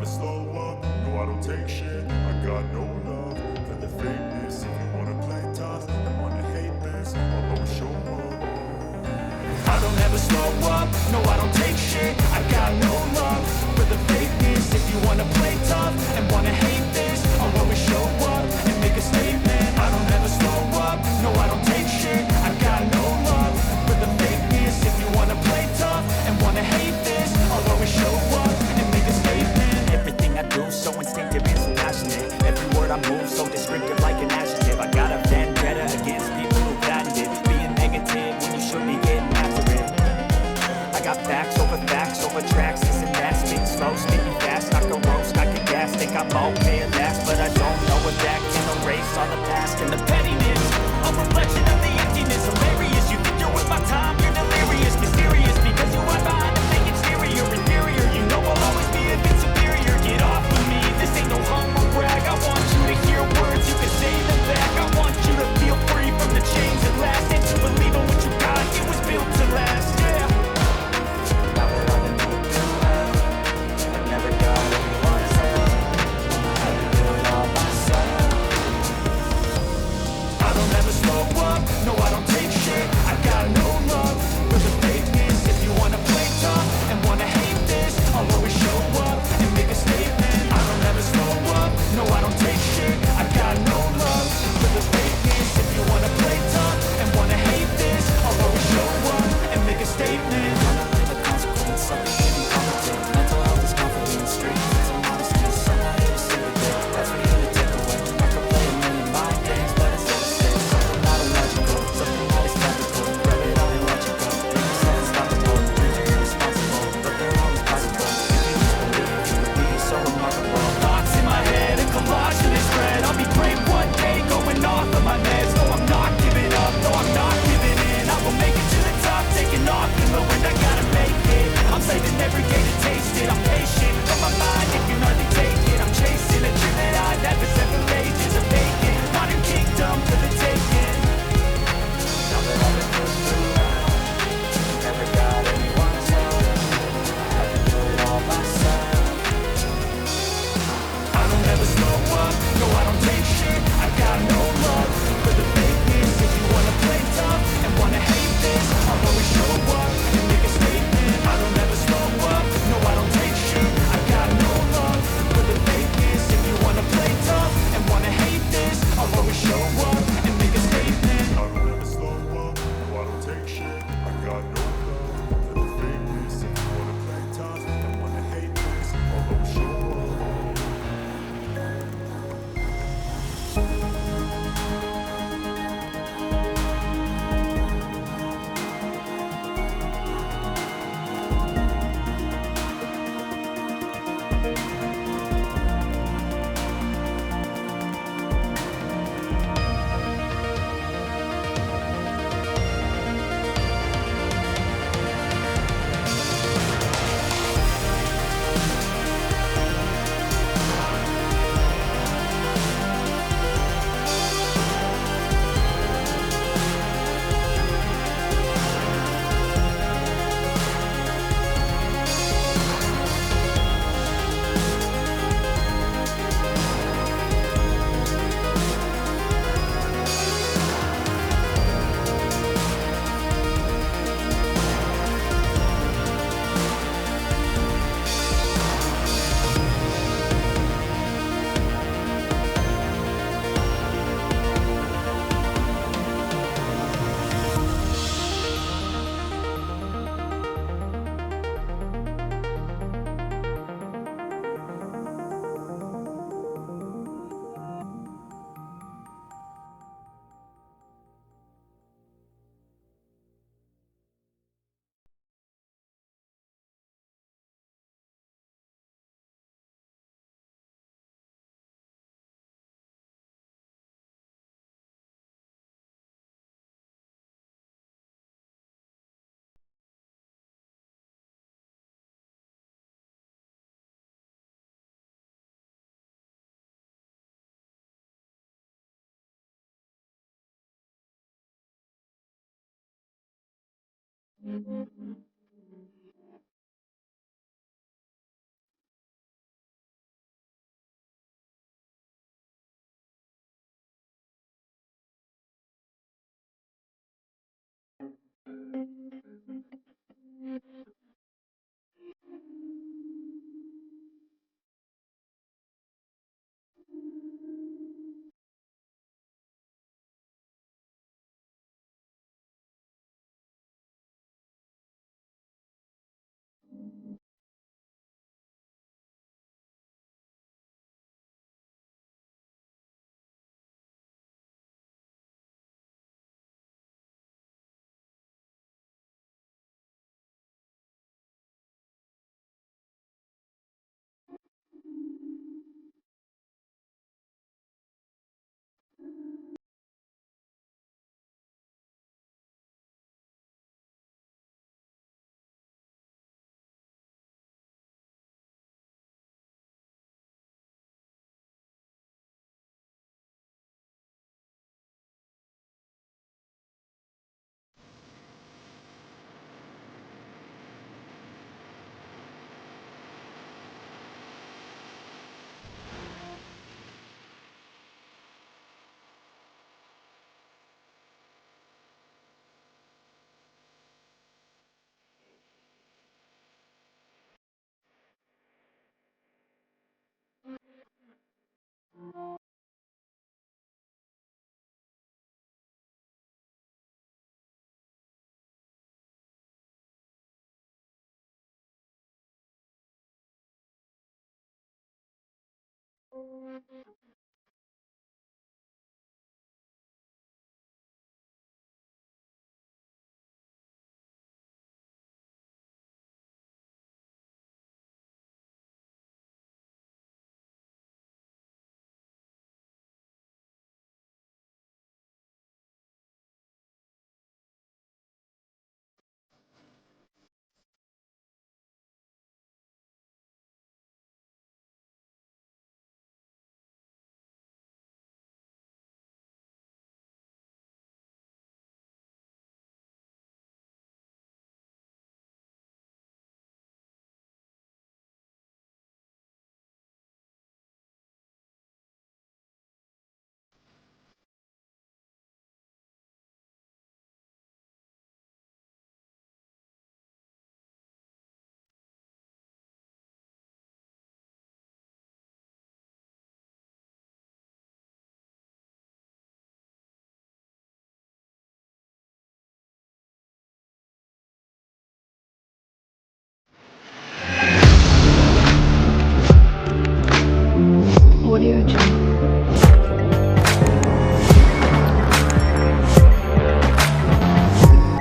slow up, no I don't take shit. I got no love for the fakeness. If you wanna play tough and wanna hate this, I'll always show up. I don't ever slow up, no I don't take shit. I got no love for the fakeness. If you wanna play tough and wanna hate this, I'll always show up and make a statement. I don't ever slow up, no I don't take shit. I got no love for the fakeness. If you wanna play tough and wanna hate this, I'll always show up and make a statement. Everything I do so instinctive and so passionate. Every word I move so descriptive like an adjective. I got a vendetta against people who patented being negative when you should be getting after it. I got facts over tracks, this and that. Speak slow, speaking fast, I can roast, I can gas. Think I'm okay at last, but I don't know if that can erase all the past and the pettiness. A reflection of the emptiness, hilarious. You think you're worth my time, you're delirious. Mysterious, because you hide behind a fake exterior. Inferior, you know I'll always be a bit superior. Get off of me, this ain't no humble brag. I want you to hear words, you can say them back. I want you to feel free from the chains that last, and to believe in what you got, it was built to last, yeah. Now that I've been moved around, I never got anyone's help. I had to do it all myself. I don't ever slow up, no I don't take shit. I got no love for the fakeness. If you wanna play tough and wanna hate this, I'll always show up and make a statement. I don't ever slow up, no I don't take shit. I got no love for the fakeness. If you wanna play tough and wanna hate this, I'll always show up and make a statement. The consequence of being incompetent. Mental health is confidence, street is modesty. I'm not here to see the day, that's for you to take away. I could play a million mind games, but it's still the same. Something not illogical, something that is tactical. Grab it on and let you go. Dreams are unstoppable, dreams are irresponsible, but they're always possible. If you just believe, you could be so remarkable. Thoughts in my head, a collage to this red. I'll be brave one day, going off of my meds. No, I'm not giving up, no, I'm not giving in. I will make it to the top, taking off in the wind. I gotta make it. I'm saving every day to taste it. I'm patient, but my mind, it can hardly take it. I'm chasing a dream that I've had for several ages. A vacant, modern kingdom for the taking. Now that I've been moved around, never got anyone's help. I had to do it all myself. I don't ever slow up, no I don't take shit. I got no love for the fakeness. If you wanna play tough and wanna hate this, I'll always show up and make a statement. I don't ever slow up, no I don't take shit. I got no love for the fakeness. If you wanna play tough and wanna hate this, I'll always show up and make a statement. I don't ever slow up, no I don't take shit. I got no love for the fakeness. If you wanna play tough and wanna hate this, I'll always show up.